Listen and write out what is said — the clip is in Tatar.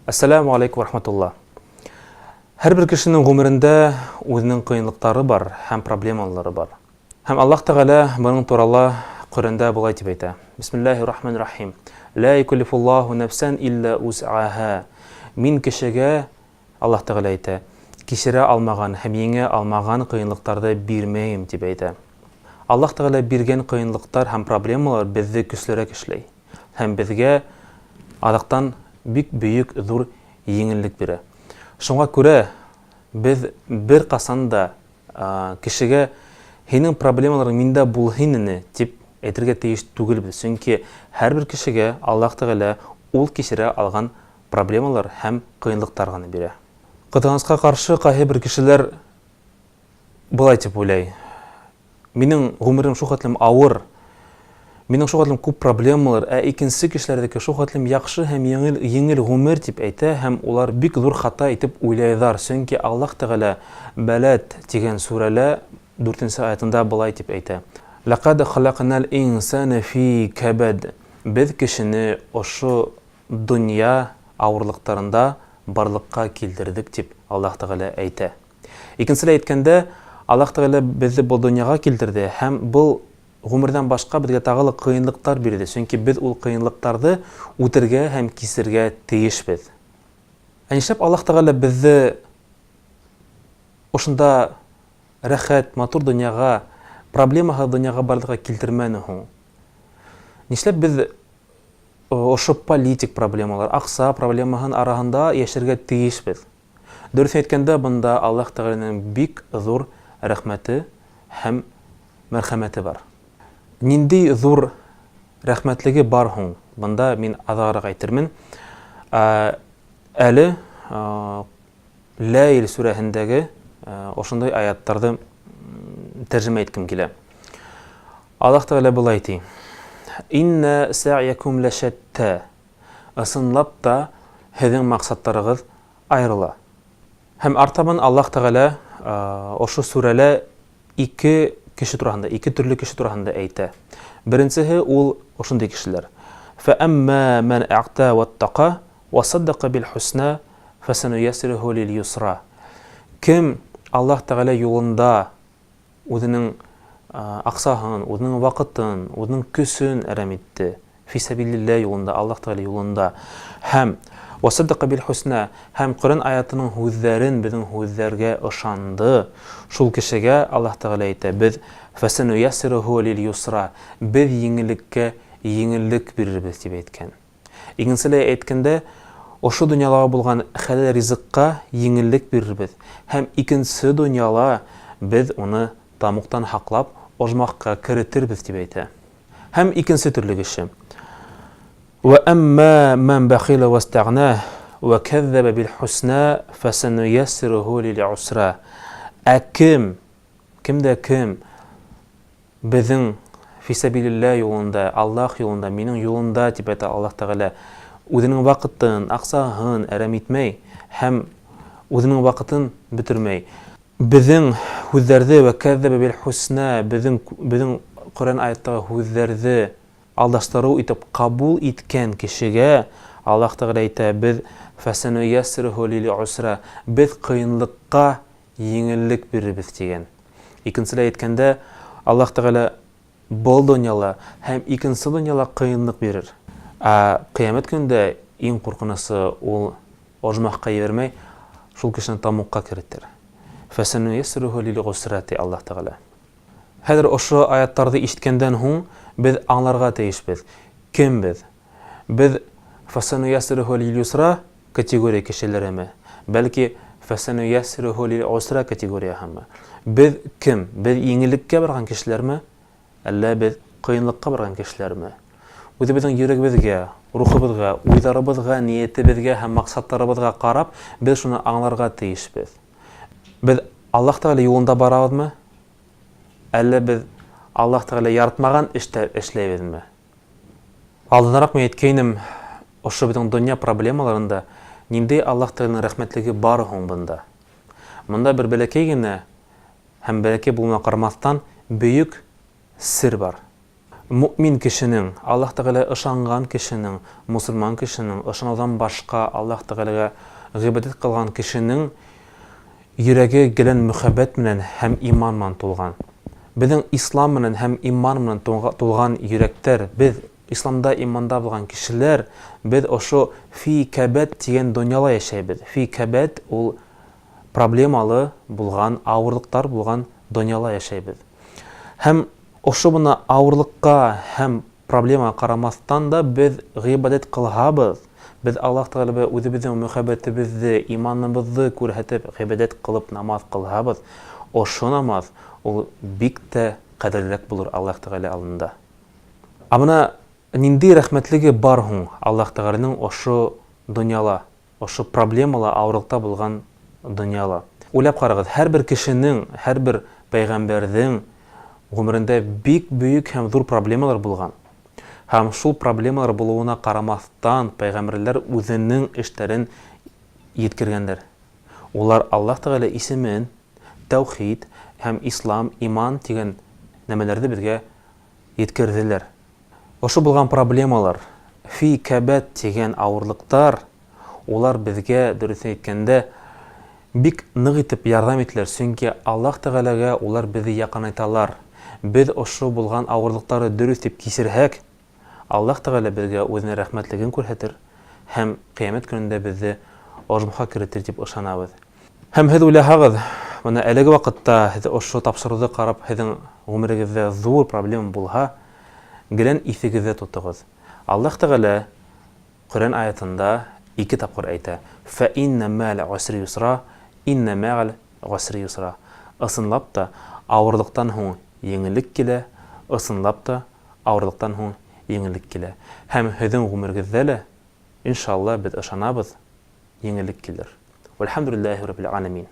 Ассаламу алейкум ва рахматуллах. Һәрбер кешенең гомерендә үзенең кыенлыклары бар һәм проблемалары бар. Һәм Аллаһ Тәгалә моның турында Коръәндә булай дип әйтә. Бисмиллаһир-рахманир-рахим. Ла юкаллифуллаһу нафсан илля ус'аһа. Мин кешегә, Аллаһ Тәгалә әйтә, кичерә алмаган һәм еңә алмаган кыенлыктарды бирмәйм дип әйтә. Аллаһ Тәгалә биргән кыенлыктар һәм проблемалар безне көчлерәк эшләй. Һәм безгә адактан бик бөек зур еңеллек бирә. Шуңа күрә без бер касан да кешегә һинең проблемаларың миндә булһын инде дип әйтергә тиеш түгелбез. Чөнки һәрбер кешегә Аллаһ Тәгалә ул кичерә алган проблемалар һәм кыенлыктар гына бирә. Кытыгызга каршы кайһы бер кешеләр булай дип уйлай. Минең гомерем шулкатлым авыр, минең шулкатлым күп проблемалар, икенче кешеләрдәге шулкатлым яхшы һәм еңел гомер дип әйтә һәм улар бик зур хата итеп уйлайлар. Чөнки Аллаһ Тәгалә Балад дигән сүрәлә 4-нче аятында булай дип әйтә. Лaqad халакнал инсана фи кабад. Без кешене ошо дөнья авырлыктарында барлыкка килдердек дип Аллаһ Тәгалә әйтә. Икенчеләй әйткәндә, Аллаһ Тәгалә безне бу дөньяга килдерде һәм бу гомердән башка безгә тагы кыенлыктар бирде. Чөнки без ул кыенлыктарды үтәргә һәм кисергә тиешбез. Нишләп Аллаһ Тәгалә безне ошында рәхәт, матур дөньяга, проблемаһыз дөньяга барлыкка килтермәне һуң? Нишләп без ошо политик проблемалар, акса проблемаһын арасында яшәргә тиешбез? Дөрес әйткәндә, бында Аллаһ Тәгаләнең бик зур рәхмәте һәм мәрхәмәте бар. Нинди зур рәхмәтлеге бар һуң? Бында мин азаграк әйтермен. Әле Ләйл сүрәһендәге ошондай аяттарды тәрҗемә иткем килә. Аллаһ Тәгалә булай ди: "Инна сa'якум лашатта." Ысынлап та һезнең максаттарыгыз айрыла. Һәм артабан Аллаһ Тәгалә ошо сүрәлә ике кеше турында, ике төрле кеше турында әйтә. Беренчеһе ул ошондый кешеләр. "Фa'амма ман а'та ваттаqa ва саддаqa бил хусна фасануяссируху лил юсра." Кем Аллаһ Тәгалә юлында үзенең аксаһын, үзенең вакытын, үзенең көсөн әрәм итте, фисабиллилlah юлында, Аллаһ Тәгалә юлында, һәм وصدق بالحسنى һәм Коръән аятының һүзләрен безнең һүзләргә ышанды. Шул кешегә Аллаһ Тәгалә әйтә: "Без фасануяссируху лил юсра." Без еңеллек бирербез дип әйткән. Икенчеләй әйткәндә, ошо дөньяга булган хәләл ризыкка еңеллек бирербез. Һәм икенче дөньяла без уны тамуктан хаклап, ожмакка киретербез дип әйтә. Һәм икенче төрле кеше: وأما من بخل واستغنى وكذب بالحسنى فسنيسره للعسرى. Кем безнең фисабиллилlah юлында, Аллаһ юлында, минең юлында дип әйтә Аллаһ Тәгалә, үзенең вакытын, аксаһын әрәм итмәй һәм үзенең вакытын бетермәй. Безнең һүзләрне وكذب بالحسنى, безнең Коръән аяттагы һүзләрне алдаштыру итеп кабул иткән кешегә Аллаһ Тәгалә әйтә: "Без фасануяссируху лил усра." Без кыенлыкка еңеллек бирербез дигән. Икенчеләй әйткәндә, Аллаһ Тәгалә бу дөньяла һәм икенче дөньяла кыенлык бирер. Кыямәт көндә иң куркынычы ул ожмакка ебәрмәй, шул кешене тамукка кертер. Фасануяссируху лил усра ди Аллаһ Тәгалә. Хәзер ошо аяттарды ишеткәндән һуң без аңларга тиешбез. Кем без? Без фасануяссируху лил юсра категория кешеләреме? Бәлки фасануяссируху лил усра категорияһымы? Без кем? Без еңеллеккә барган кешеләрме? Әллә без кыенлыкка барган кешеләрме? Үзебезнең йөрәгебезгә, рухыбызга, уйларыбызга, ниятебезгә һәм максатларыбызга карап, без шуны аңларга тиешбез. Без Аллаһ Тәгалә юлында барабызмы? Әллә без Аллаһ Тәгалә яратмаган эштә эшләйбезме? Алданрак мин әйткәйнем, ошо безнең дөнья проблемаларында нинди Аллаһ Тәгаләнең рәхмәтлеге бар һуң бында? Монда бер бәләкәй генә һәм бәләкәй булмага карамастан бөек сер бар. Мөмин кешенең, Аллаһ Тәгалә ышанган кешенең, мусульман кешенең, ышанудан башка Аллаһ Тәгаләгә гыйбадәт кылган кешенең йөрәге гелән мөхәббәт менән һәм иман менән тулган. Безнең ислам менән һәм иман менән тулган йөрәктәр, без исламда, иманда булган кешеләр, без ошо фи кабат дигән дөньяда яшәйбез. Фи кабат ул проблемалы булган, авырлыктар булган дөньяда яшәйбез. Һәм ошо буна авырлыкка һәм проблема карамастан да без гыйбадәт кылабыз. Без Аллаһ Тәгаләгә үзебезнең мөхәббәтебезне, иманыбызны күрһәтеп, гыйбадәт кылып намаз кылабыз. Ошо намаз ул бик тә кадерлерәк булыр Аллаһ Тәгалә алдында. Амына нинди рәхмәтлеге бар һуң Аллаһ Тәгаләнең ошо дөньяла, ошо проблемалы авырлыкта булган дөньяла. Уйлап карагыз, һәрбер кешенең, һәрбер пәйгамбәрнең гомерендә бик бөек һәм зур проблемалар булган. Һәм шул проблемалар булуына карамастан пәйгамбәрләр үзенең эшләрен yetkirгәннәр. Улар Аллаһ Тәгалә исемен, тәүхид һәм ислам, иман дигән нәмәләрне безгә yetkirделәр. Ошо булган проблемалар, фи кабат дигән авырлыктар, улар безгә дөресен әйткәндә бик нык итеп ярдәм иттеләр, чөнки Аллаһ Тәгаләгә улар безне якынайталар. Без ошо булган авырлыктарны дөрес дип кисерһәк, Аллаһ Тәгалә безгә үзенең рәхмәтлеген күрһәтер һәм кыямәт көнендә безне ожмха кертер дип ышанабыз. Һәм һез уйлаһагыз, менә әлеге вакытта һез ошо тапшыруды карап, һезнең гомерегездә зур проблема булһа, гелән исегездә тотыгыз. Аллаһ Тәгалә Коръән аятында 2 тапкыр әйтә: "Фа инна мал усри юсра, инна мал усри юсра." Ысынлап та авырлыктан һуң еңеллек килә, ысынлап та авырлыктан һуң еңеллек килә. Һәм һезнең гомерегездә лә, иншалла, без ышанабыз, еңеллек килер. Вальхамдулиллахи раббил аламин.